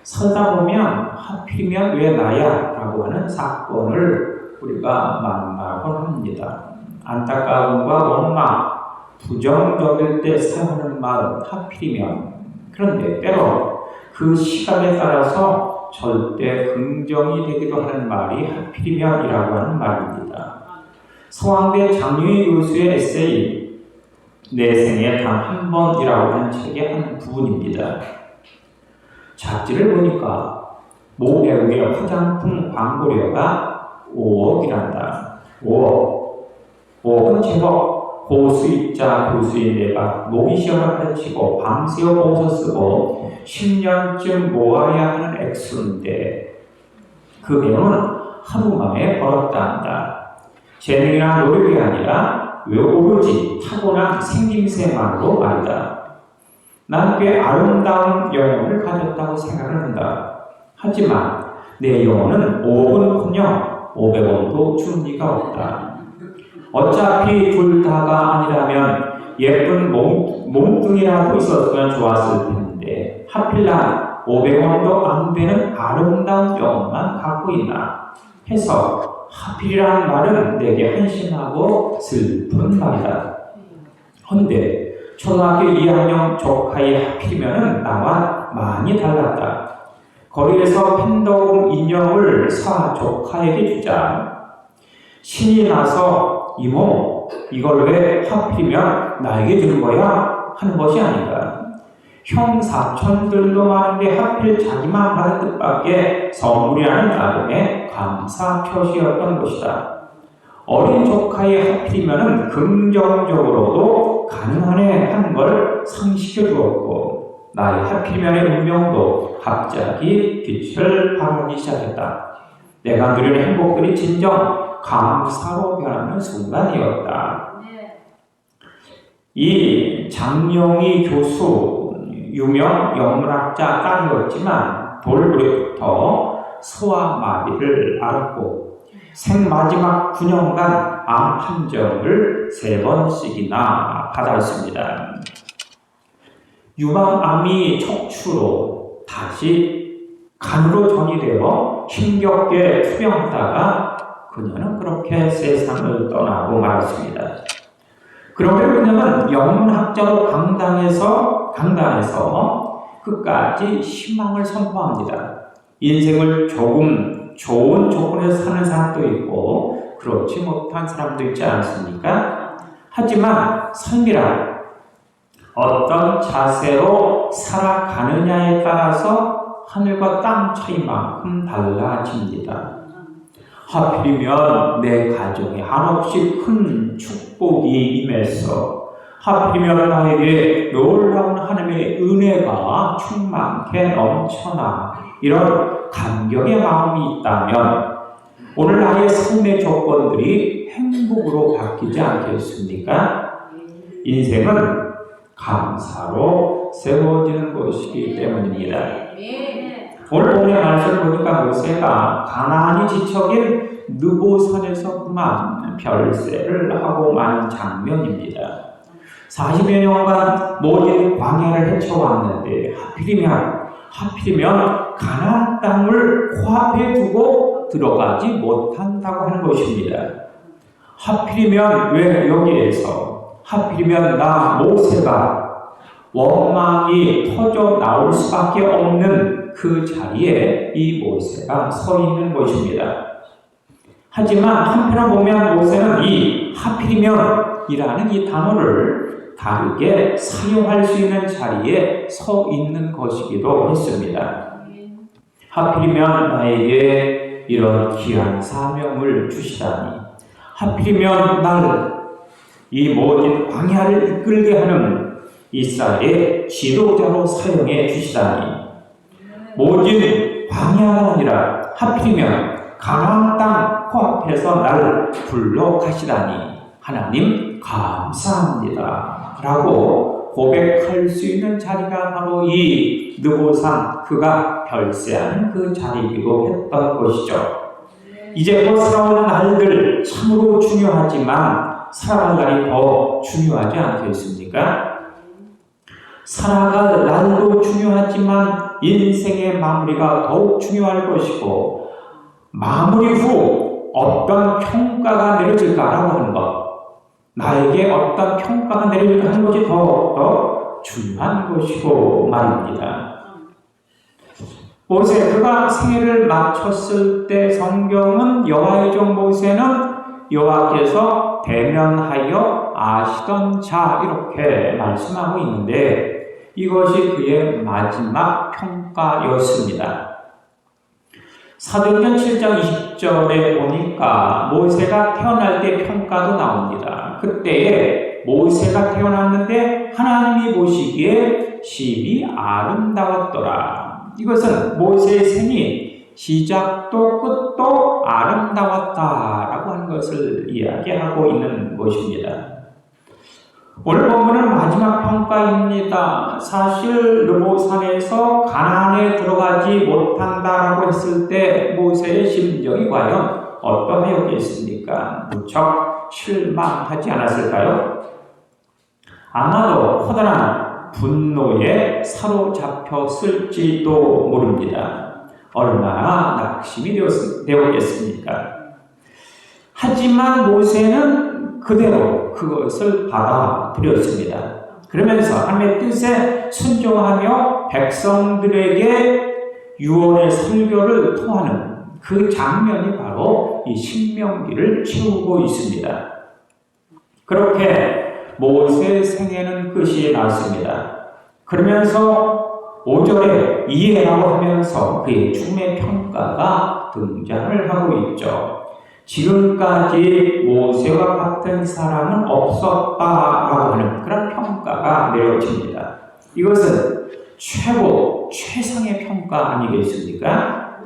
서다 보면 하필이면 왜 나야? 라고 하는 사건을 우리가 만나곤 합니다. 안타까움과 원망, 부정적일 때 사용하는 말은 하필이면. 그런데 때로 그 시각에 따라서 절대 긍정이 되기도 하는 말이 하필이면이라고 하는 말입니다. 서강대 장유희 교수의 에세이 내 생에 단 한 번이라고 하는 책의 한 부분입니다. 잡지를 보니까 모 배우의 화장품 광고료가 5억이란다. 5억은 제법 고수입자 교수인데가 모의시험을 가르치고 밤새워 보고서 쓰고 10년쯤 모아야 하는 액수인데 그 배우는 하루 만에 벌었다 한다. 재능이나 노력이 아니라 오로지 타고난 생김새만으로 말이다. 난 꽤 아름다운 영혼을 가졌다고 생각을 한다. 하지만 내 영혼은 5억은커녕 500원도 준 리가 없다. 어차피 둘 다가 아니라면 예쁜 몸뚱이라도 있었으면 좋았을 텐데 하필 난 500원도 안 되는 아름다운 영혼만 갖고 있나 해서 하필이라는 말은 내게 한심하고 슬픈 말이다. 헌데 초등학교 2학년 조카의 하필이면은 나와 많이 달랐다. 거리에서 팬더공 인형을 사 조카에게 주자. 신이 나서 이모 이걸 왜 하필이면 나에게 주는 거야? 하는 것이 아닌가. 형 사촌들도 많은데 하필 자기만 받은 뜻밖의 선물이라는 나름의 감사 표시였던 것이다. 어린 조카의 하필이면은 긍정적으로도 가능하네 하는 걸 상식해 주었고 나의 하필이면의 운명도 갑자기 빛을 발하기 시작했다. 내가 누리는 행복들이 진정 감사로 변하는 순간이었다. 이 장영희 교수 유명 영문학자 딸이었지만 돌부리부터 소아마비를 앓았고 생 마지막 9년간 암 판정을 3번씩이나 받았습니다. 유방암이 척추로 다시 간으로 전이되어 힘겹게 투병하다가 그녀는 그렇게 세상을 떠나고 말았습니다. 그런데 그녀는 영문학자로 강단에서 끝까지 희망을 선포합니다. 인생을 조금 좋은 조건에서 사는 사람도 있고 그렇지 못한 사람도 있지 않습니까? 하지만 삶이란 어떤 자세로 살아가느냐에 따라서 하늘과 땅 차이만큼 달라집니다. 하필이면 내 가정에 한없이 큰 축복이 임해서 하필이면 나에게 놀라운 하나님의 은혜가 충만케 넘쳐나 이런 감격의 마음이 있다면 오늘 나의 삶의 조건들이 행복으로 바뀌지 않겠습니까? 인생은 감사로 세워지는 것이기 때문입니다. 오늘 본문의 말씀을 보니까 모세가 가나안이 지척인 느보산에서 그만 별세를 하고 마는 장면입니다. 40여 년간 모든 광야를 헤쳐왔는데 하필이면 가나안 땅을 코앞에 두고 들어가지 못한다고 하는 것입니다. 하필이면 왜 여기에서 하필이면 나 모세가 원망이 터져 나올 수밖에 없는 그 자리에 이 모세가 서 있는 것입니다. 하지만 한편으로 보면 모세는 이 하필이면이라는 이 단어를 다르게 사용할 수 있는 자리에 서 있는 것이기도 했습니다. 하필이면 나에게 이런 귀한 사명을 주시다니, 하필이면 나를 이 모든 광야를 이끌게 하는 이스라엘의 지도자로 사용해 주시다니, 모든 광야가 아니라 하필이면 가나안 땅 코앞에서 나를 불러 가시다니 하나님 감사합니다 라고 고백할 수 있는 자리가 바로 이 느보산 그가 별세하는 그 자리이기도 했던 것이죠. 이제 곧 살아오는 날들 참으로 중요하지만 살아갈 날이 더 중요하지 않겠습니까? 살아갈 날도 중요하지만 인생의 마무리가 더욱 중요할 것이고 마무리 후 어떤 평가가 내려질까라고 하는 것, 나에게 어떤 평가가 내려질까 하는 것이 더 중요한 것이고 말입니다. 모세 그가 생애를 마쳤을 때 성경은 여호와의 종 모세는 여호와께서 대면하여 아시던 자 이렇게 말씀하고 있는데 이것이 그의 마지막 평가였습니다. 사도행전 7장 20절에 보니까 모세가 태어날 때 평가도 나옵니다. 그때에 모세가 태어났는데 하나님이 보시기에 심히 아름다웠더라. 이것은 모세의 생이 시작도 끝도 아름다웠다라고 하는 것을 이야기하고 있는 것입니다. 오늘 본문은 마지막 평가입니다. 사실 르보산에서 가나안에 들어가지 못한다라고 했을 때 모세의 심정이 과연 어떠하였겠습니까? 무척 실망하지 않았을까요? 아마도 커다란 분노에 사로잡혔을지도 모릅니다. 얼마나 낙심이 되었겠습니까? 하지만 모세는 그대로 그것을 받아들였습니다. 그러면서 하나님의 뜻에 순종하며 백성들에게 유언의 설교를 통하는 그 장면이 바로 이 신명기를 채우고 있습니다. 그렇게 모세의 생애는 끝이 났습니다. 그러면서 5절에 이해라고 하면서 그의 죽음의 평가가 등장을 하고 있죠. 지금까지 모세와 같은 사람은 없었다라고 하는 그런 평가가 내려집니다. 이것은 최상의 평가 아니겠습니까?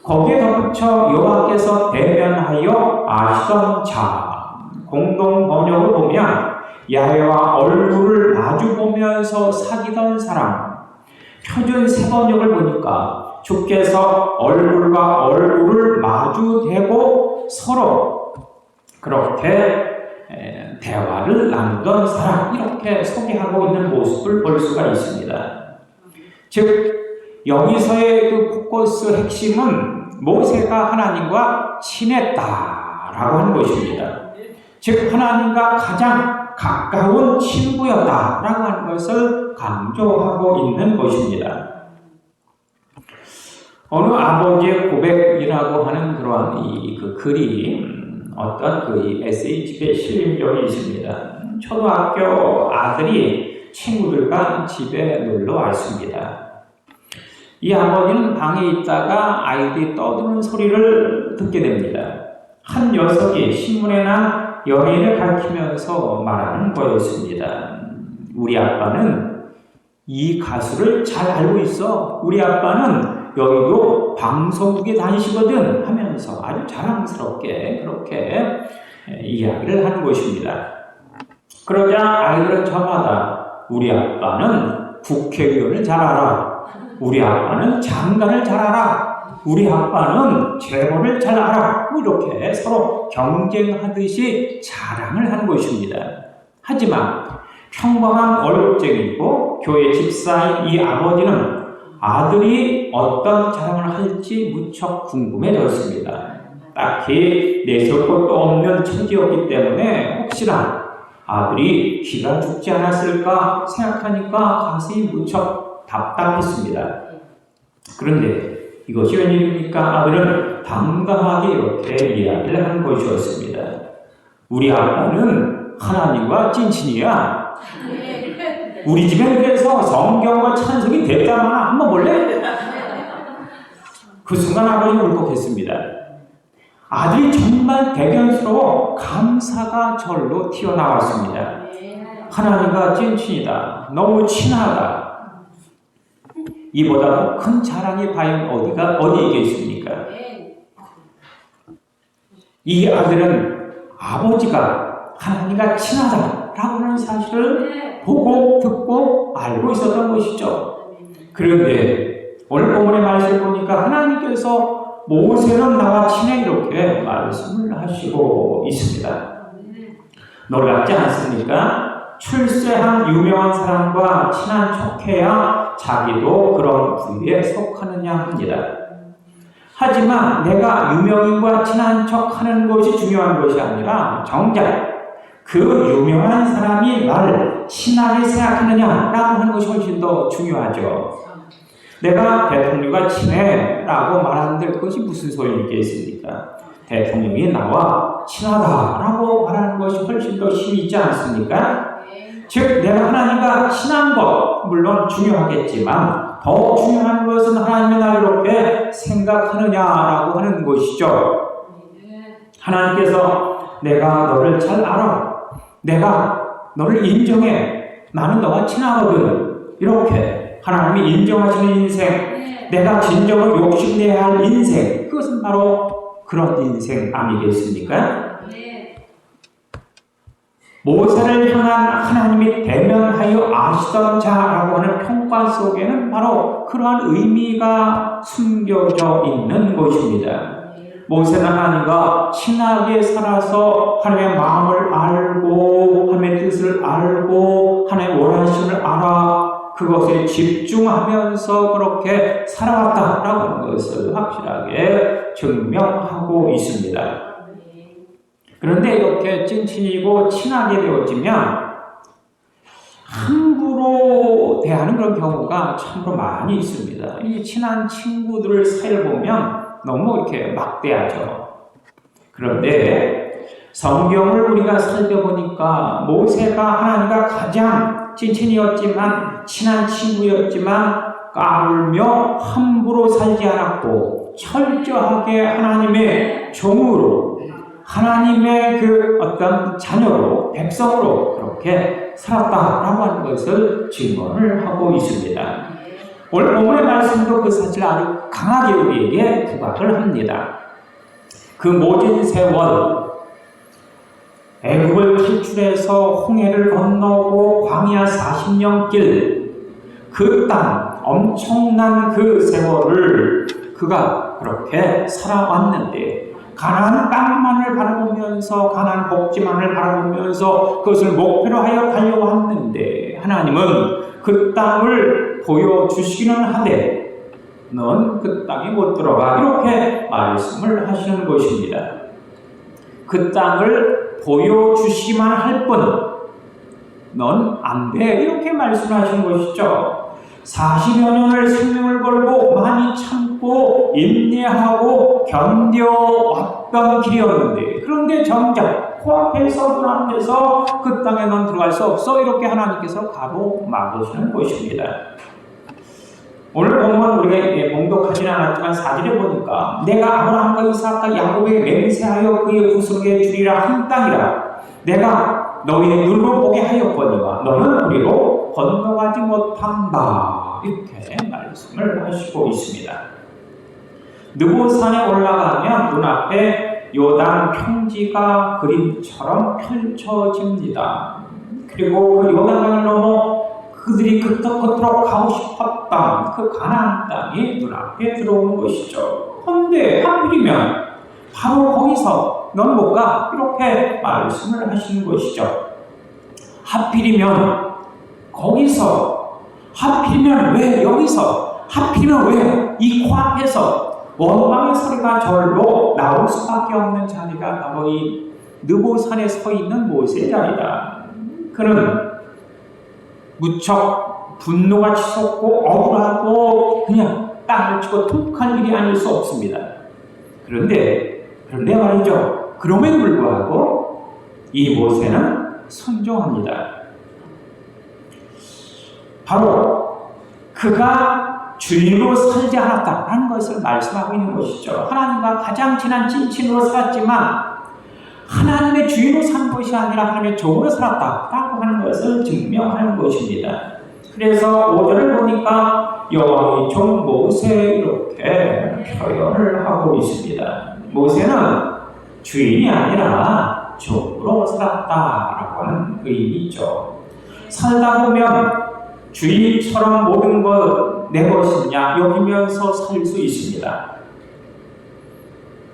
거기에 덧붙여 여호와께서 대면하여 아시던 자, 공동 번역을 보면 야훼와 얼굴을 마주 보면서 사귀던 사람, 표준 세번역을 보니까 주께서 얼굴과 얼굴을 마주대고 서로 그렇게 대화를 나누던 사람 이렇게 소개하고 있는 모습을 볼 수가 있습니다. 즉 여기서의 그 포커스 핵심은 모세가 하나님과 친했다라고 하는 것입니다. 즉 하나님과 가장 가까운 친구였다라고 하는 것을 강조하고 있는 것입니다. 어느 아버지의 고백이라고 하는 그러한 그 글이 어떤 그 에세이 실린 적이 있습니다. 초등학교 아들이 친구들과 집에 놀러 왔습니다. 이 아버지는 방에 있다가 아이들이 떠드는 소리를 듣게 됩니다. 한 녀석이 신문에 난 연예인을 가리키면서 말하는 거였습니다. 우리 아빠는 이 가수를 잘 알고 있어. 우리 아빠는 여기도 방송국에 다니시거든 하면서 아주 자랑스럽게 그렇게 이야기를 하는 것입니다. 그러자 아이들은 저마다 우리 아빠는 국회의원을 잘 알아. 우리 아빠는 장관을 잘 알아. 우리 아빠는 재벌을 잘 알아. 이렇게 서로 경쟁하듯이 자랑을 하는 것입니다. 하지만 평범한 월급쟁이고 교회 집사인 이 아버지는 아들이 어떤 자랑을 할지 무척 궁금해졌습니다. 딱히 내세울 것도 없는 처지였기 때문에 혹시나 아들이 기가 죽지 않았을까 생각하니까 가슴이 무척 답답했습니다. 그런데 이것이 웬일입니까? 아들은 당당하게 이렇게 이야기를 하는 것이었습니다. 우리 아빠는 하나님과 찐친이야. 우리 집에 그래서 성경과 찬송이 됐다마나 한번 볼래? 그 순간 아버지는 울컥했습니다. 아들이 정말 대견스러워 감사가 절로 튀어나왔습니다. 하나님과 찐친이다. 너무 친하다. 이보다 더 큰 자랑이 과연 어디 있겠습니까? 이 아들은 아버지가 하나님과 친하다라고 하는 사실을 보고 듣고 알고 있었던 것이죠. 그런데 오늘 본문의 말씀을 보니까 하나님께서 모세는 나와 친해 이렇게 말씀을 하시고 있습니다. 놀랍지 않습니까? 출세한 유명한 사람과 친한 척해야 자기도 그런 부류에 속하느냐 합니다. 하지만 내가 유명인과 친한 척하는 것이 중요한 것이 아니라 정작 그 유명한 사람이 나를 친하게 생각하느냐라고 하는 것이 훨씬 더 중요하죠. 내가 대통령과 친해라고 말하는데 그것이 무슨 소용이겠습니까? 대통령이 나와 친하다라고 말하는 것이 훨씬 더 힘이 있지 않습니까? 즉 내가 하나님과 친한 것 물론 중요하겠지만 더 중요한 것은 하나님이 나를 이렇게 생각하느냐라고 하는 것이죠. 하나님께서 내가 너를 잘 알아. 내가 너를 인정해. 나는 너와 친하거든. 이렇게 하나님이 인정하시는 인생, 내가 진정으로 욕심내야 할 인생, 그것은 바로 그런 인생 아니겠습니까? 모세를 향한 하나님이 대면하여 아시던 자라고 하는 평가 속에는 바로 그러한 의미가 숨겨져 있는 것입니다. 모세는 하나님과 친하게 살아서 하나님의 마음을 알고 하나님의 뜻을 알고 하나님의 원하심을 알아 그것에 집중하면서 그렇게 살아왔다라고 하는 것을 확실하게 증명하고 있습니다. 그런데 이렇게 찐친이고 친하게 되어지면 함부로 대하는 그런 경우가 참으로 많이 있습니다. 이 친한 친구들을 사이를 보면 너무 이렇게 막대하죠. 그런데 성경을 우리가 살펴보니까 모세가 하나님과 가장 찐친이었지만 친한 친구였지만 까불며 함부로 살지 않았고 철저하게 하나님의 종으로 하나님의 그 어떤 자녀로 백성으로 그렇게 살았다라고 하는 것을 증언을 하고 있습니다. 오늘 본문의 말씀도 그 사실을 아주 강하게 우리에게 부각을 합니다. 그 모진 세월 애굽을 탈출해서 홍해를 건너고 광야 40년 길 그 땅 엄청난 그 세월을 그가 그렇게 살아왔는데 가나안 땅만을 바라보면서 가나안 복지만을 바라보면서 그것을 목표로 하여 달려왔는데 하나님은 그 땅을 보여주시기는 하되 넌 그 땅에 못 들어가 이렇게 말씀을 하시는 것입니다. 그 땅을 보여주시기만 할 뿐 넌 안 돼 이렇게 말씀하신 것이죠. 40여 년을 생명을 걸고 많이 참고 인내하고 견뎌왔던 길이었는데 그런데 정작 코앞에서 눈앞에서 그 땅에 넌 들어갈 수 없어 이렇게 하나님께서 가로막으시는 것입니다. 오늘 보면 우리가 봉독하지는 않았지만 4절에 보니까 내가 아브라함과 이삭과 야곱에게 맹세하여 그의 구속에 주리라 한 땅이라 내가 너희의 눈으로 보게 하였거니와 너는 우리로 건너가지 못한다 이렇게 말씀을 하시고 있습니다. 느보산에 올라가면 눈앞에 요단 평지가 그림처럼 펼쳐집니다. 그리고 그 요단강을 넘어 그들이 그토록 가고 싶었던 그 가나안 땅이 눈앞에 들어오는 것이죠. 그런데 하필이면 바로 거기서 넌 못 가 이렇게 말씀을 하시는 것이죠. 하필이면 거기서 하필이면 왜 여기서 하필이면 왜 이 코앞에서 원망의 소리가 절로 나올 수밖에 없는 자리가 바로 이 느보산에 서 있는 모세의 자리다. 그는 무척 분노가 치솟고 억울하고 그냥 땅을 치고 통곡할 일이 아닐 수 없습니다. 그런데 말이죠. 그럼에도 불구하고 이 모세는 순종합니다. 바로 그가 주인으로 살지 않았다라는 것을 말씀하고 있는 것이죠. 하나님과 가장 친한 찐친으로 살았지만 하나님의 주인으로 산 것이 아니라 하나님의 종으로 살았다라고 하는 것을 증명하는 것입니다. 그래서 5절을 보니까 여호와의 종 모세 이렇게 표현을 하고 있습니다. 모세는 주인이 아니라 종으로 살았다라고 하는 의미죠. 살다 보면 주인처럼 모든 것 내 것이냐 여기면서 살 수 있습니다.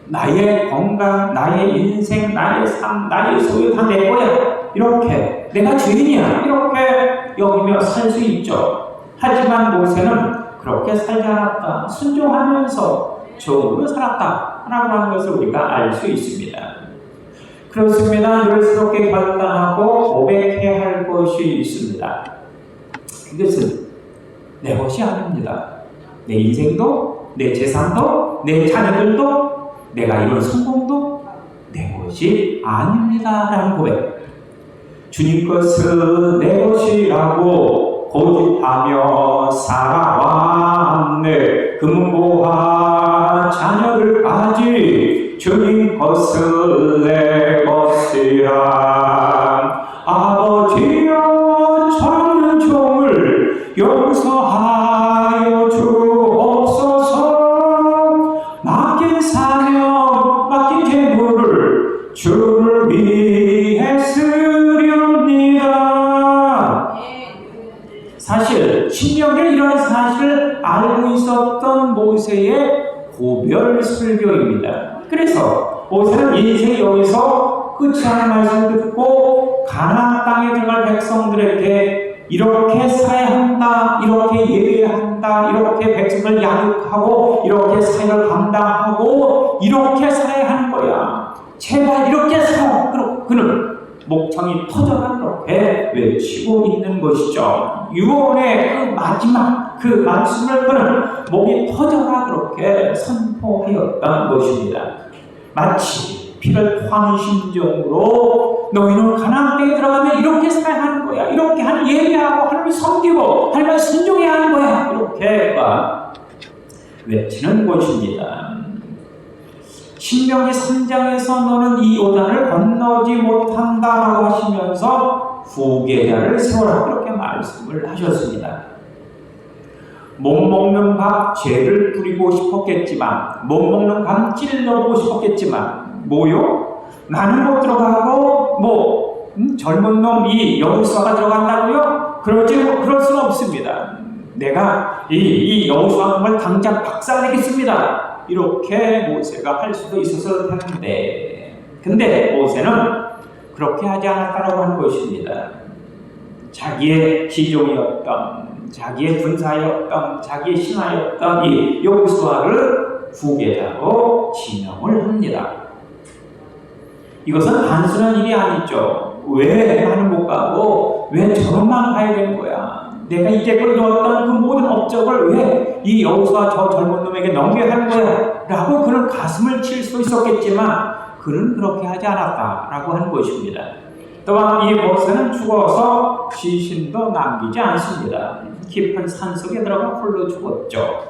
나의 건강, 나의 인생, 나의 삶, 나의 소유 다 내 거야. 이렇게 내가 죄인이야 이렇게 여기며 살 수 있죠. 하지만 모세는 그렇게 살지 않았다. 순종하면서 적으로 살았다 라고 하는 것을 우리가 알 수 있습니다. 그렇습니다. 열스럽게 결단하고 고백해야 할 것이 있습니다. 그것은 내 것이 아닙니다. 내 인생도, 내 재산도, 내 자녀들도, 내가 이룬 성공도 내 것이 아닙니다 라는 고백. 주님 것은 내 것이라고 고집하며 살아왔네. 금고와 자녀들까지 주님 것은 내 것이라. 아버지여 저는 종을 용서하여 주옵소서. 맡긴 사명 맡긴 재물을 주를 위해 쓰렵니다. 사실 신명기에 이런 사실을 알고 있었던 모세의 고별 설교입니다. 그래서 모세는 인생 여기서 끝이 하는 말씀을 듣고 가나안 땅에 들어갈 백성들에게 이렇게 살아야 한다, 이렇게 예배해야 한다, 이렇게 백성을 양육하고 이렇게 사역을 감당하고 이렇게 살아야 하는 거야. 제발 이렇게 살아. 그는 목청이 터져라 그렇게 외치고 있는 것이죠. 유언의 그 마지막 그 말씀을 그는 목이 터져라 그렇게 선포하였던 것입니다. 마치 피를 토하는 심정으로 너희는 가나안 땅에 들어가면 이렇게 살아야 하는 거야. 이렇게 하는 예배하고 하나님을 섬기고 하나님을 순종해야 하는 거야. 이렇게 외치는 것입니다. 신명기 3장에서 너는 이 요단을 건너지 못한다라고 하시면서 후계자를 세워라 그렇게 말씀을 하셨습니다. 못 먹는 밥 죄를 뿌리고 싶었겠지만, 못 먹는 밥 찔러보고 싶었겠지만, 뭐요? 나는 못 들어가고 젊은 놈이 여호수아가 들어간다고요? 그럴 수는 없습니다. 내가 이 여호수아를 당장 박살내겠습니다. 이렇게 모세가 할 수도 있었을 텐데, 근데 모세는 그렇게 하지 않았다라고 하는 것입니다. 자기의 지종이었던, 자기의 군사였던, 자기의 신하였던 이 여호수아를 후계자로 지명을 합니다. 이것은 단순한 일이 아니죠. 왜 나는 못 가고 왜 저놈만 가야 되는 거야? 내가 이제껏 이루었던 그 모든 업적을 왜 이 여호수아 저 젊은 놈에게 넘겨야 하는 거야? 라고 그는 가슴을 칠 수 있었겠지만 그는 그렇게 하지 않았다라고 하는 것입니다. 또한 이 모세는 죽어서 시신도 남기지 않습니다. 깊은 산속에 들어가 홀로 죽었죠.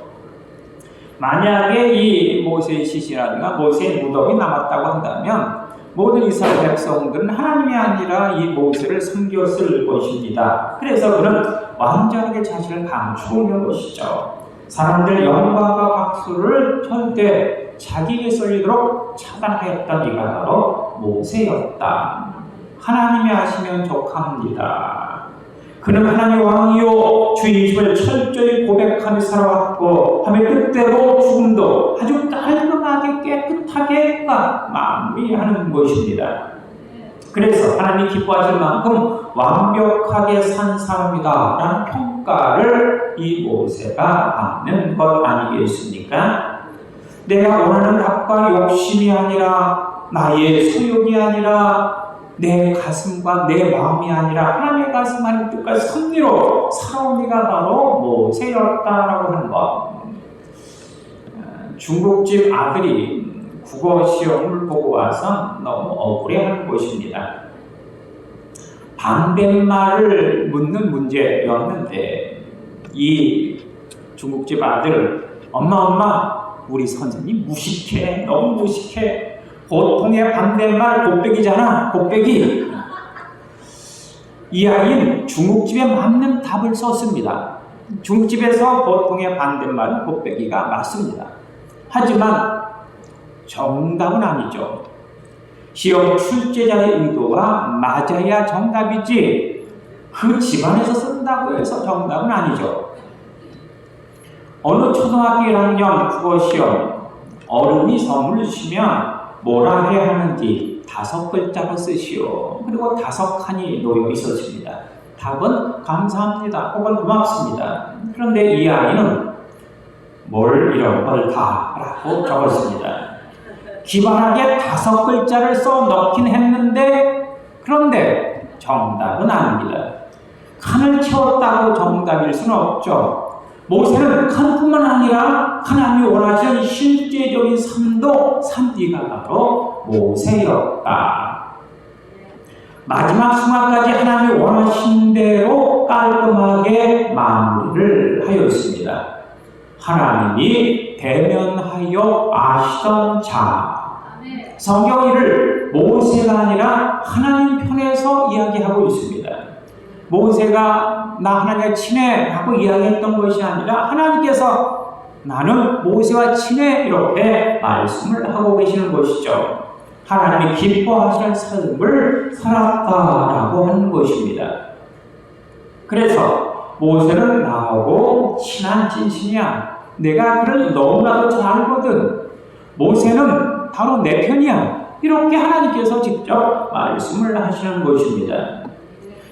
만약에 이 모세의 시신이라든가 모세의 무덤이 남았다고 한다면 모든 이스라엘 백성들은 하나님이 아니라 이 모세를 섬겼을 것입니다. 그래서 그는 완전하게 자신을 감추고 있는 것이죠. 사람들 영광과 박수를 절대 자기에게 쏠리도록 차단하였던 이가 바로 모세였다. 하나님이 하시면 족합니다. 그는 하나님의 왕이요 주이심을 철저히 고백하며 살아왔고 하며 뜻대로 죽음도 아주 깔끔하게 깨끗하게 마무리하는 것입니다. 그래서 하나님이 기뻐하실 만큼 완벽하게 산 사람이다 라는 평가를 이 모세가 받는 것 아니겠습니까? 내가 원하는 답과 욕심이 아니라 나의 소욕이 아니라 내 가슴과 내 마음이 아니라 하나님의 가슴 하나님 뜻과 섭리로 살아온 이가 바로 모세였다라고 하는 것. 중국집 아들이 국어 시험을 보고 와서 너무 억울해하는 것입니다. 반대말을 묻는 문제였는데 이 중국집 아들 엄마 우리 선생님 무식해 너무 무식해 보통의 반대말 곱빼기잖아 곱빼기. 이 아이는 중국집에 맞는 답을 썼습니다. 중국집에서 보통의 반대말은 곱빼기가 맞습니다. 하지만 정답은 아니죠. 시험 출제자의 의도가 맞아야 정답이지 그 집안에서 쓴다고 해서 정답은 아니죠. 어느 초등학교 1학년 국어 시험 어른이 선물을 주시면 뭐라 해야 하는지 5글자로 쓰시오. 그리고 5칸이 놓여 있었습니다. 답은 감사합니다 혹은 고맙습니다. 그런데 이 아이는 뭘 이런 걸 다 라고 적었습니다. 기발하게 5글자를 써 넣긴 했는데, 그런데 정답은 아닙니다. 칸을 채웠다고 정답일 수는 없죠. 모세는 칸뿐만 아니라 하나님이 원하시는 실제적인 삶도 산 이가 바로 모세였다. 마지막 순간까지 하나님이 원하신 대로 깔끔하게 마무리를 하였습니다. 하나님이 대면하여 아시던 자. 성경 이를 모세가 아니라 하나님 편에서 이야기하고 있습니다. 모세가 나 하나님과 친해 하고 이야기했던 것이 아니라 하나님께서 나는 모세와 친해 이렇게 말씀을 하고 계시는 것이죠. 하나님이 기뻐하시는 삶을 살았다라고 하는 것입니다. 그래서 모세는 나하고 친한 친친이야. 내가 그를 너무나도 잘 알거든. 모세는 바로 내 편이야. 이렇게 하나님께서 직접 말씀을 하시는 것입니다.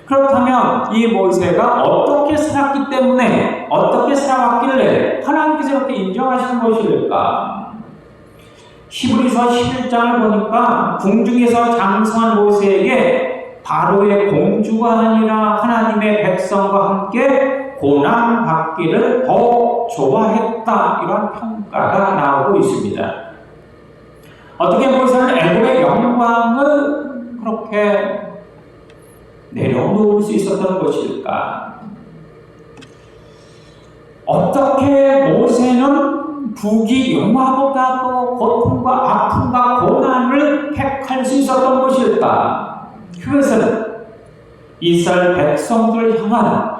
그렇다면 이 모세가 어떻게 살았기 때문에, 어떻게 살아왔길래 하나님께서 이렇게 인정하시는 것일까? 히브리서 11장을 보니까 궁중에서 장성한 모세에게 바로의 공주가 아니라 하나님의 백성과 함께 고난받기를 더 좋아했다, 이런 평가가 나오고 있습니다. 어떻게 모세는 애굽의 영광을 그렇게 내려놓을 수 있었던 것일까? 어떻게 모세는 부귀 영화보다도 고통과 아픔과 고난을 택할 수 있었던 것일까? 그것은 이스라엘 백성들을 향한,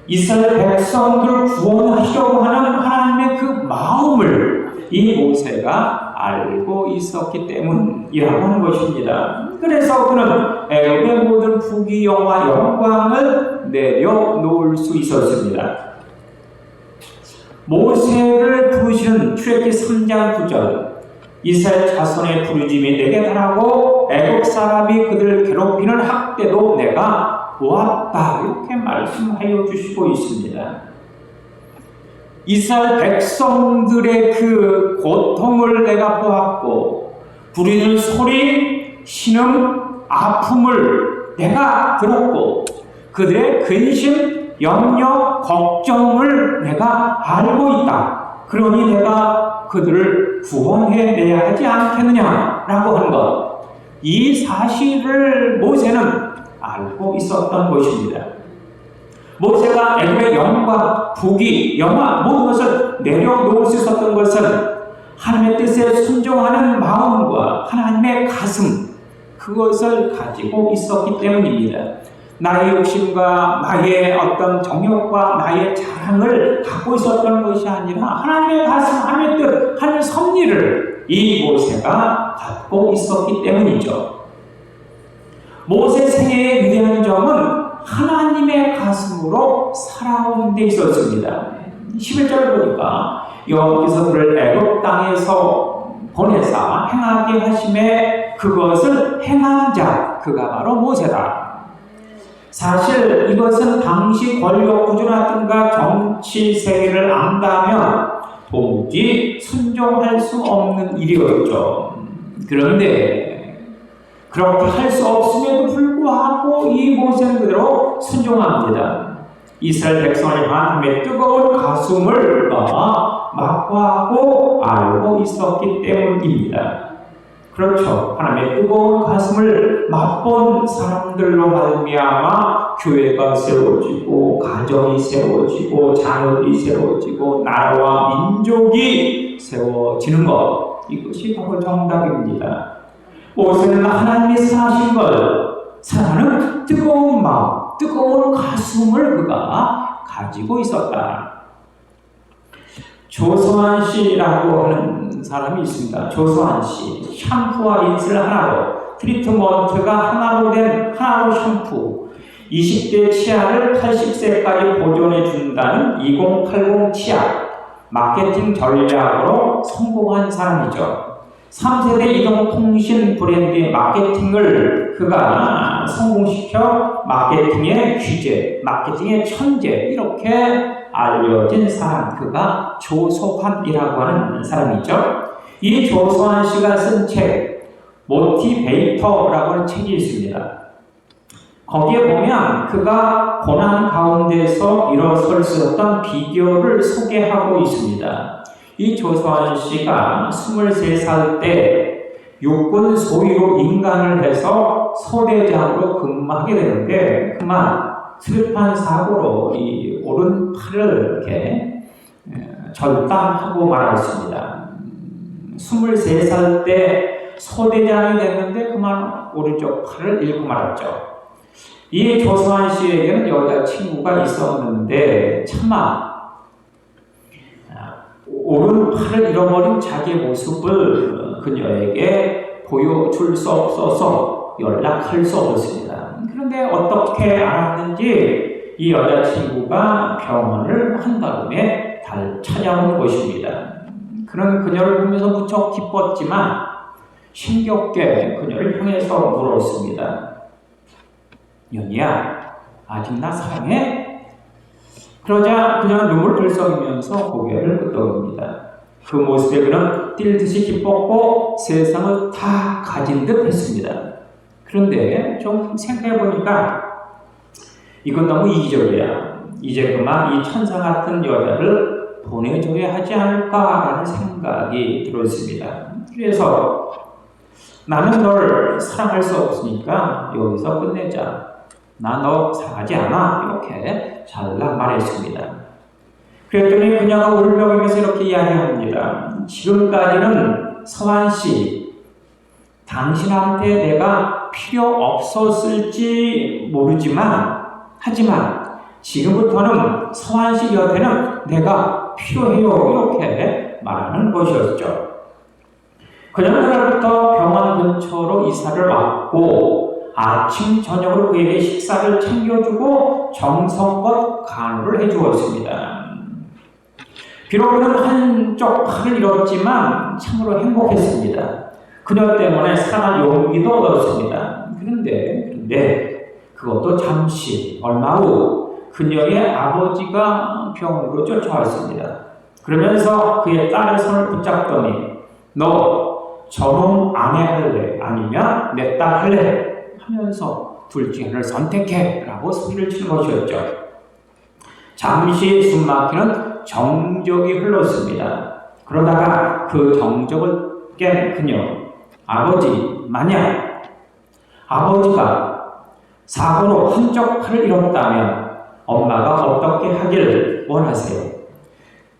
이스라엘 백성들을 구원하시려고 하는 하나님의 그 마음을 이 모세가 알고 있었기 때문이라고 하는 것입니다. 그래서 그는 애굽의 모든 부귀영화 영광을 내려놓을 수 있었습니다. 모세를 부르시는 출애굽기 3장 9절, 이스라엘 자손의 부르짐이 내게 달하고 애굽 사람이 그들을 괴롭히는 학대도 내가 보았다, 이렇게 말씀하여 주시고 있습니다. 이스라엘 백성들의 그 고통을 내가 보았고, 부리는 소리, 신음, 아픔을 내가 들었고, 그들의 근심, 염려, 걱정을 내가 알고 있다. 그러니 내가 그들을 구원해내야 하지 않겠느냐라고 하는 것, 이 사실을 모세는 알고 있었던 것입니다. 모세가 애굽의 영광, 부귀, 영화 모든 것을 내려놓을 수 있었던 것은 하나님의 뜻에 순종하는 마음과 하나님의 가슴, 그것을 가지고 있었기 때문입니다. 나의 욕심과 나의 어떤 정욕과 나의 자랑을 갖고 있었던 것이 아니라 하나님의 가슴, 하나님의 뜻, 하나님의 섭리를 이 모세가 갖고 있었기 때문이죠. 모세 생애의 위대한 점은 하나님의 가슴으로 살아오는 데 있었습니다. 11절을 보니까 여호와께서 그를 애굽 땅에서 보내사 행하게 하심에 그것을 행한 자, 그가 바로 모세다. 사실 이것은 당시 권력 구조라든가 정치 세계를 안다면 도무지 순종할 수 없는 일이었죠. 그런데 그렇게 할 수 없음에도 불구하고 이 모세는 그대로 순종합니다. 이스라엘 백성을 향한 하나님의 뜨거운 가슴을 막고하고 알고 있었기 때문입니다. 그렇죠. 하나님의 뜨거운 가슴을 맛본 사람들로 말미암아 교회가 세워지고, 가정이 세워지고, 자녀들이 세워지고, 나라와 민족이 세워지는 것, 이것이 바로 정답입니다. 모세는 하나님이 사신 걸 사랑하는 뜨거운 마음, 뜨거운 가슴을 그가 가지고 있었다. 조성환 씨라고 하는 사람이 있습니다. 조성환 씨, 샴푸와 린스를 하나로, 트리트먼트가 하나로 된 하나로 샴푸, 20대 치아를 80세까지 보존해 준다는 2080 치아 마케팅 전략으로 성공한 사람이죠. 3세대 이동통신 브랜드의 마케팅을 그가 성공시켜 마케팅의 귀재, 마케팅의 천재 이렇게 알려진 사람, 그가 조소환이라고 하는 사람이죠. 이 조소환 씨가 쓴 책 모티베이터라고 하는 책이 있습니다. 거기에 보면 그가 고난 가운데서 일어설 수 있었던 비결을 소개하고 있습니다. 이 조소환 씨가 23살 때 육군 소위로 임관을 해서 소대장으로 근무하게 되는데 그만 슬픈 사고로 이 오른팔을 이렇게 절단하고 말았습니다. 23살 때 소대장이 됐는데 그만 오른쪽 팔을 잃고 말았죠. 이 조소환 씨에게는 여자친구가 있었는데 차마 오른팔을 잃어버린 자기의 모습을 그녀에게 보여줄 수 없어서 연락할 수 없었습니다. 그런데 어떻게 알았는지 이 여자친구가 병원을 한 다음에 찾아온 것입니다. 그는 그녀를 보면서 무척 기뻤지만 힘겹게 그녀를 향해서 물었습니다. 연희야, 아직 나 사랑해? 그러자 그녀는 눈물 들썩이면서 고개를 끄덕입니다. 그 모습에 그는 뛸 듯이 기뻤고 세상을 다 가진 듯 했습니다. 그런데 좀 생각해보니까 이건 너무 이기적이야. 이제 그만 이 천사 같은 여자를 보내줘야 하지 않을까라는 생각이 들었습니다. 그래서 나는 널 사랑할 수 없으니까 여기서 끝내자. 나 너 사랑하지 않아. 이렇게 잘라 말했습니다. 그랬더니 그녀가 울먹이면서 이렇게 이야기합니다. 지금까지는 서환씨, 당신한테 내가 필요 없었을지 모르지만 하지만 지금부터는 서환씨 곁에는 내가 필요해요. 이렇게 말하는 것이었죠. 그녀는 그날부터 병원 근처로 이사를 왔고 아침 저녁으로 그에게 식사를 챙겨주고 정성껏 간호를 해주었습니다. 비록 그는 한쪽 팔을 잃었지만 참으로 행복했습니다. 그녀 때문에 살아날 용기도 얻었습니다. 그런데 그것도 잠시 얼마 후 그녀의 아버지가 병으로 쫓아왔습니다. 그러면서 그의 딸의 손을 붙잡더니 너 저놈 아내 할래? 아니면 내 딸 할래? 하면서 둘 중에 하나를 선택해 라고 소리를 치는 것이었죠. 잠시 숨막히는 정적이 흘렀습니다. 그러다가 그 정적을 깬 그녀, 아버지, 만약 아버지가 사고로 한쪽 팔을 잃었다면 엄마가 어떻게 하기를 원하세요?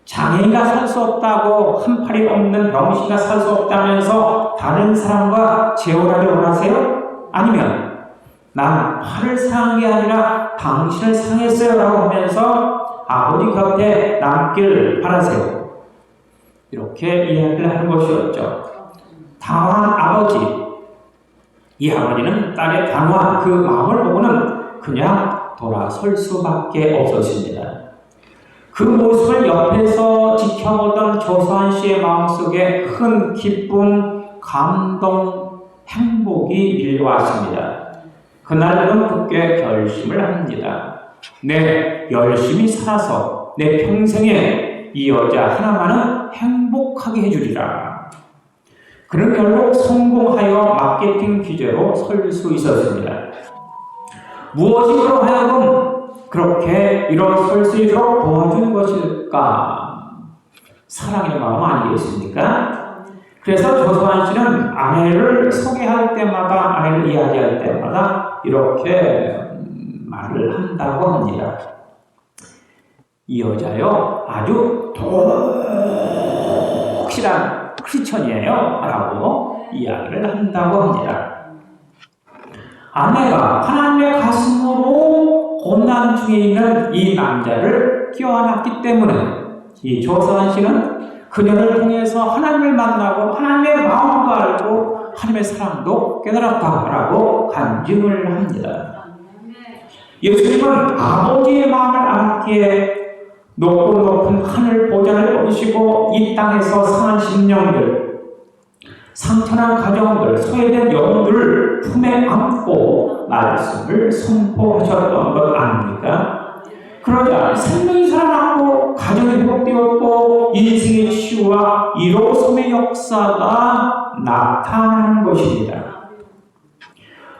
장애인가 살 수 없다고 한 팔이 없는 병신가 살 수 없다면서 다른 사람과 재혼하려 원하세요? 아니면 난 팔을 상한 게 아니라 당신을 상했어요 라고 하면서 아버지 곁에 남길 바라세요. 이렇게 이야기를 하는 것이었죠. 당황한 아버지, 이 아버지는 딸의 당황한 그 마음을 보고는 그냥 돌아설 수밖에 없었습니다. 그 모습을 옆에서 지켜보던 조소환 씨의 마음속에 큰 기쁨, 감동, 행복이 밀려왔습니다. 그날 그는 굳게 결심을 합니다. 내 열심히 살아서 내 평생에 이 여자 하나만은 행복하게 해주리라. 그는 결국 성공하여 마케팅 기재로 설 수 있었습니다. 무엇이 그로 하여금 그렇게 일어설 수 있도록 도와준 것일까? 사랑의 마음 아니겠습니까? 그래서 조소환 씨는 아내를 소개할 때마다, 아내를 이야기할 때마다 이렇게 말을 한다고 합니다. 이 여자요, 아주 독실한 크리스천이에요 라고 이야기를 한다고 합니다. 아내가 하나님의 가슴으로 고난 중에 있는 이 남자를 껴안았기 때문에 이 조소환 씨는 그녀를 통해서 하나님을 만나고 하나님의 마음도 알고 하나님의 사랑도 깨달았다라고 간증을 합니다. 예수님은 아버지의 마음을 알았기에 높고 높은 하늘 보좌를 얻으시고 이 땅에서 상한 심령들, 상처난 가정들, 소외된 영혼들을 품에 안고 말씀을 선포하셨던 것 아닙니까? 그러자 생명이 살아났고 가정이 회복되었고 인생의 치유와 일호섬의 역사가 나타나는 것입니다.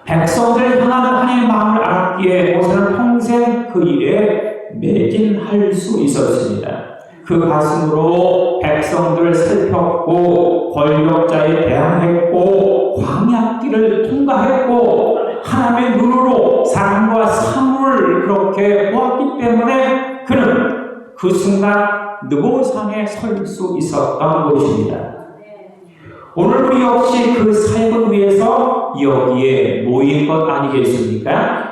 백성들을 향한 하나님의 마음을 알았기에 모세는 평생 그 일에 매진할 수 있었습니다. 그 가슴으로 백성들을 살폈고 권력자에 대항했고 광야길을 통과했고 하나님의 눈으로 사람과 사물을 그렇게 보았기 때문에 그는 그 순간 느보산에 설 수 있었던 것입니다. 오늘 우리 역시 그 사역을 위해서 여기에 모인 것 아니겠습니까?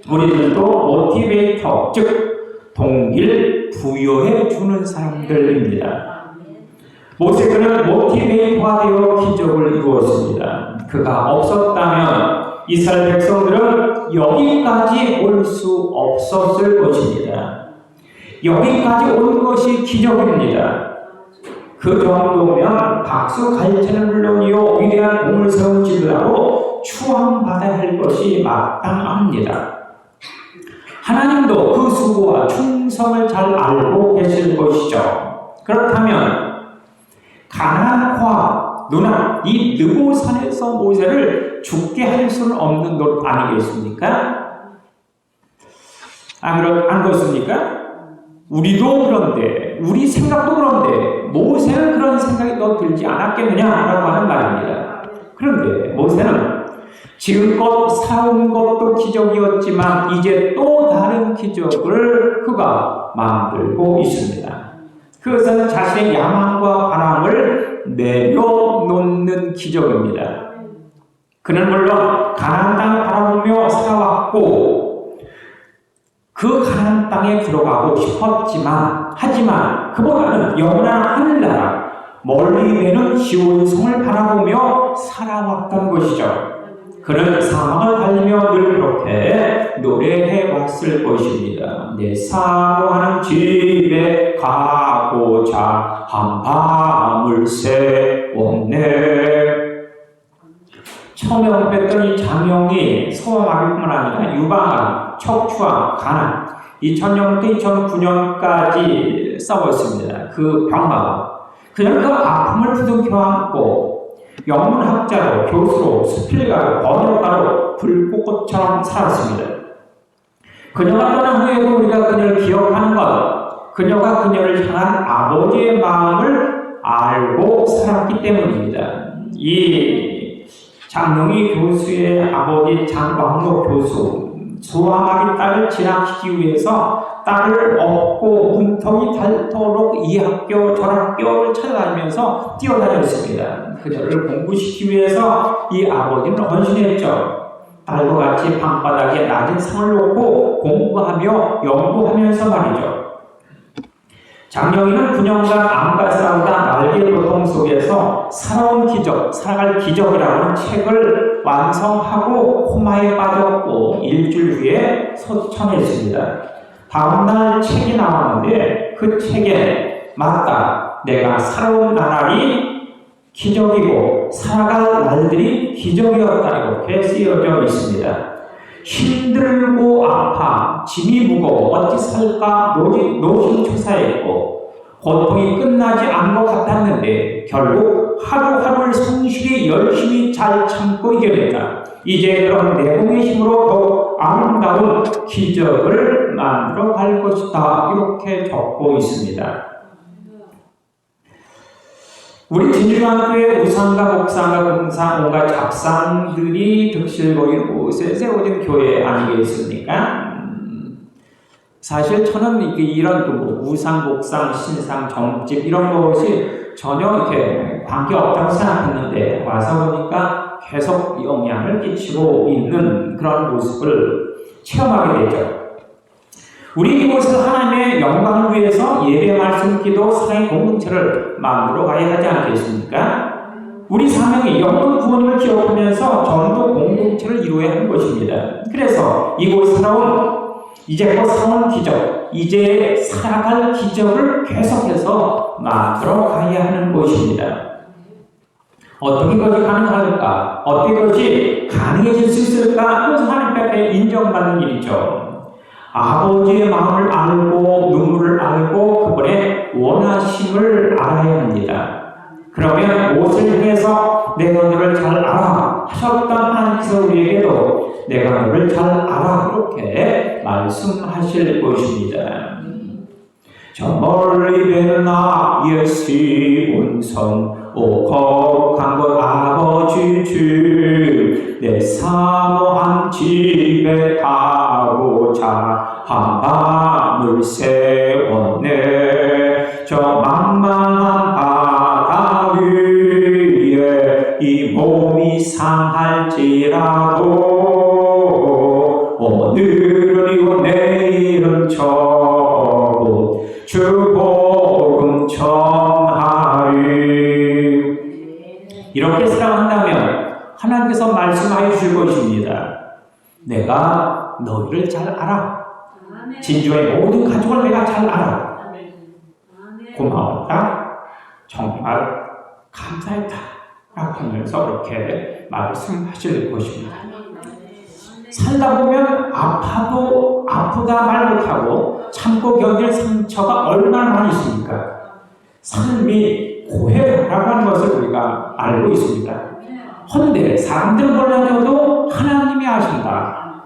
우리들도 모티베이터, 즉 동기를 부여해 주는 사람들입니다. 모세는 모티베이터가 되어 기적을 이루었습니다. 그가 없었다면 이스라엘 백성들은 여기까지 올 수 없었을 것입니다. 여기까지 온 것이 기적입니다. 그 정도면 박수 갈채는 물론이요 위대한 공을 세운 지도라고 추앙받아야 할 것이 마땅합니다. 하나님도 그 수고와 충성을 잘 알고 계실 것이죠. 그렇다면 가나안과 누나 이 느보산에서 모세를 죽게 할 수는 없는 것 아니겠습니까? 안 그렇습니까? 우리도 그런데 우리 생각도 그런데 모세는 그런 생각이 더 들지 않았겠느냐라고 하는 말입니다. 그런데 모세는 지금껏 살아온 것도 기적이었지만 이제 또 다른 기적을 그가 만들고 있습니다. 그것은 자신의 야망과 바람을 내려놓는 기적입니다. 그는 물론 가나안 땅을 바라보며 살아왔고 그 가나안 땅에 들어가고 싶었지만 하지만 그보다는 영원한 하늘나라 멀리 내는 시온성을 바라보며 살아왔던 것이죠. 그는 사막을 달리며 늘 그렇게 노래해 왔을 것입니다. 내 사모하는 집에 가고자 한 밤을 새웠네. 처음에 언급했던 이 장영이 소아마비뿐만 아니라 유방암, 척추암, 간암 2000년부터 2009년까지 싸웠습니다. 그 병마와 그는 그 아픔을 부둥켜 안고 영문학자로, 교수로, 수필가로, 번역가로 불꽃처럼 살았습니다. 그녀가 떠난 후에도 우리가 그녀를 기억하는 것, 그녀가 그녀를 향한 아버지의 마음을 알고 살았기 때문입니다. 이 장영희 교수의 아버지 장광록 교수, 소아마비 딸을 진학시키기 위해서 딸을 업고 문턱이 닳도록 이 학교 저 학교를 찾아다니면서 뛰어다녔습니다. 그녀를 공부시키기 위해서 이 아버지는 헌신했죠. 딸과 같이 방바닥에 낮은 상을 놓고 공부하며 연구하면서 말이죠. 장영희는 9년간 암과 싸우다 날개 고통 속에서 살아온 기적, 살아갈 기적이라는 책을 완성하고 코마에 빠졌고 일주일 후에 소천했습니다. 다음날 책이 나왔는데 그 책에 맞다, 내가 살아온 나날이 기적이고 살아갈 날들이 기적이었다 이렇게 쓰여져 있습니다. 힘들고 아파 짐이 무거워 어찌 살까 노심초사했고 고통이 끝나지 않은 것 같았는데 결국 하루하루를 성실히 열심히 잘 참고 이겨냈다. 이제 그런 내공의 힘으로 더욱 아름다운 기적을 만들어 갈 것이다 이렇게 적고 있습니다. 우리 진주교회 우상과 목상과 금상 온갖 잡상들이 득실거리는 곳에 세워진 교회 아니겠습니까? 사실 저는 이런 우상, 목상, 신상, 점집 이런 것이 전혀 이렇게 관계없다고 생각했는데 와서 보니까 계속 영향을 끼치고 있는 그런 모습을 체험하게 되죠. 우리 이곳에서 하나님의 영광을 위해서 예배, 말씀, 기도, 사랑의 공동체를 만들어 가야 하지 않겠습니까? 우리 사명이 영혼 구원을 기억하면서 전도 공동체를 이루어야 하는 것입니다. 그래서 이곳에 살아온 이제껏 살아온 기적, 이제 살아갈 기적을 계속해서 만들어 가야 하는 것입니다. 어떻게 그것이 가능할까? 어떻게 그것이 가능해질 수 있을까? 그것은 하나님께 인정받는 일이죠. 아버지의 마음을 알고 눈물을 알고 그분의 원하심을 알아야 합니다. 그러면 무엇을 향해서 내가 너를 잘 알아 하셨던 하나님께서 우리에게도 내가 너를 잘 알아 그렇게 말씀하실 것입니다. 저 멀리 뵙나 예시 온성 오 거룩한 것 아버지 주 내 사모한 집에 가고자 한 밤을 세웠네. 저 망망한 바다 위에 이 몸이 상할지라도 오늘은 이고 내일은 저곳 주 복음 전하리. 이렇게 살아간다면 하나님께서 말씀하여 주실 것입니다. 내가 너희를 잘 알아. 진주의 모든 가족을 내가 잘 알아. 고마웠다. 정말 감사했다. 라고 하면서 그렇게 말씀하실 것입니다. 살다 보면 아파도 아프다 말 못하고 참고 견딜 상처가 얼마나 많이 있습니까? 삶이 고해라고 하는 것을 우리가 알고 있습니다. 헌데 사람들은 몰라도 하나님이 아신다.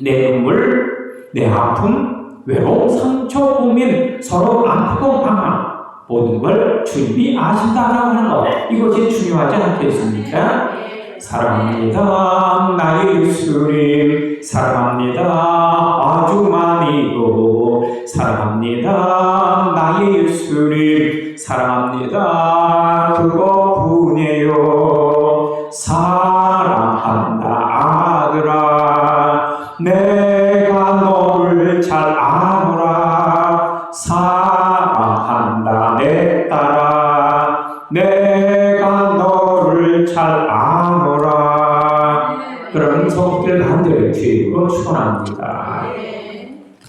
내 눈물, 내 아픔, 외로움, 상처, 고민, 서로 아프고 방황 모든 걸 주님이 아신다라고 하는 것, 이것이 중요하지 않겠습니까? 사랑합니다 나의 예수님, 사랑합니다 아주 많이도, 사랑합니다 나의 예수님, 사랑합니다 그것뿐이에요. 사랑한다 아들아 내가 너를 잘 아노라. 사랑한다 내 딸아 내가 너를 잘 아노라. 그런 성도들 간절히 주의로 축원합니다.